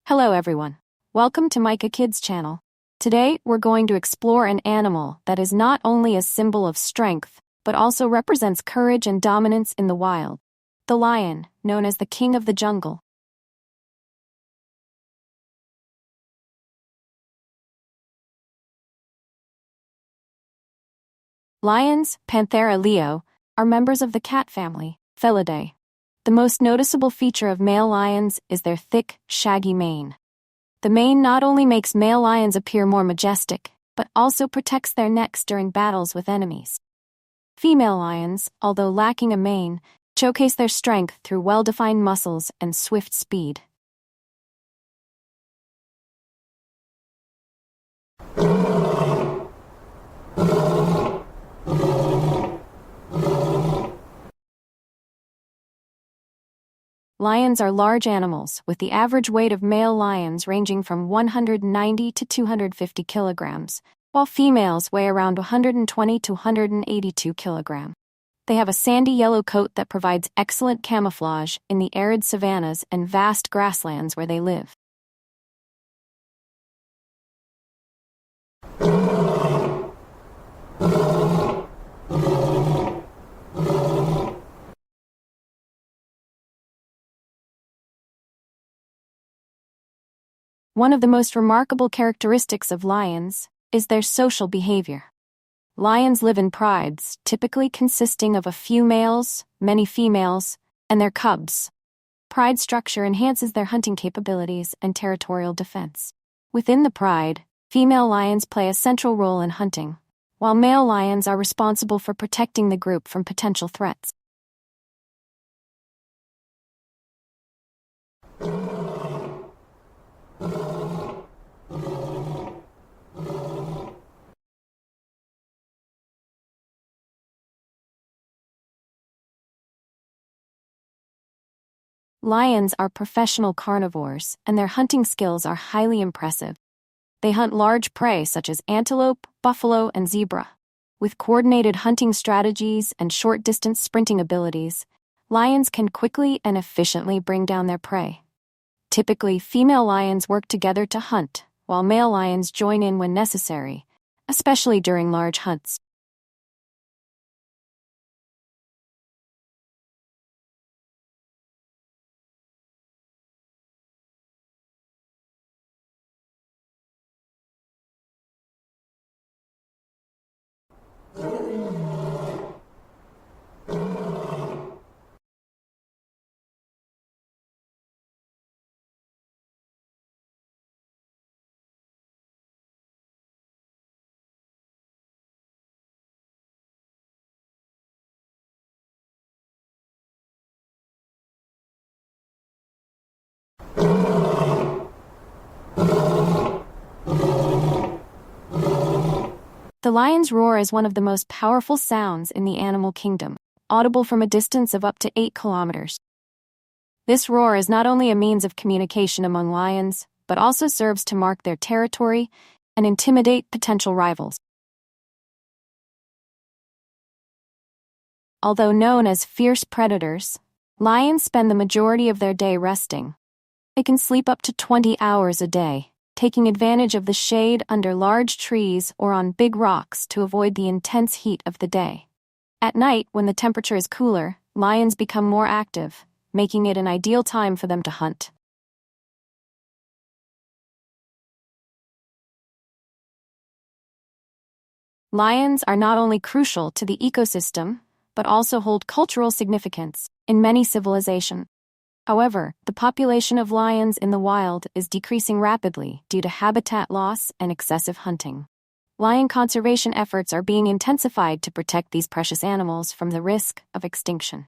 Hello everyone. Welcome to Maika Kids channel. Today we're going to explore an animal that is not only a symbol of strength, but also represents courage and dominance in the wild. The lion, known as the king of the jungle. Lions, Panthera leo, are members of the cat family, Felidae. The most noticeable feature of male lions is their thick, shaggy mane. The mane not only makes male lions appear more majestic, but also protects their necks during battles with enemies. Female lions, although lacking a mane, showcase their strength through well-defined muscles and swift speed. Lions are large animals, with the average weight of male lions ranging from 190 to 250 kilograms, while females weigh around 120 to 182 kilograms. They have a sandy yellow coat that provides excellent camouflage in the arid savannas and vast grasslands where they live. One of the most remarkable characteristics of lions is their social behavior. Lions live in prides, typically consisting of a few males, many females, and their cubs. Pride structure enhances their hunting capabilities and territorial defense. Within the pride, female lions play a central role in hunting, while male lions are responsible for protecting the group from potential threats. Lions are professional carnivores, and their hunting skills are highly impressive. They hunt large prey such as antelope, buffalo, and zebra. With coordinated hunting strategies and short-distance sprinting abilities, lions can quickly and efficiently bring down their prey. Typically, female lions work together to hunt, while male lions join in when necessary, especially during large hunts. The lion's roar is one of the most powerful sounds in the animal kingdom, audible from a distance of up to 8 kilometers. This roar is not only a means of communication among lions, but also serves to mark their territory and intimidate potential rivals. Although known as fierce predators, lions spend the majority of their day resting. They can sleep up to 20 hours a day, taking advantage of the shade under large trees or on big rocks to avoid the intense heat of the day. At night, when the temperature is cooler, lions become more active, making it an ideal time for them to hunt. Lions are not only crucial to the ecosystem, but also hold cultural significance in many civilizations. However, the population of lions in the wild is decreasing rapidly due to habitat loss and excessive hunting. Lion conservation efforts are being intensified to protect these precious animals from the risk of extinction.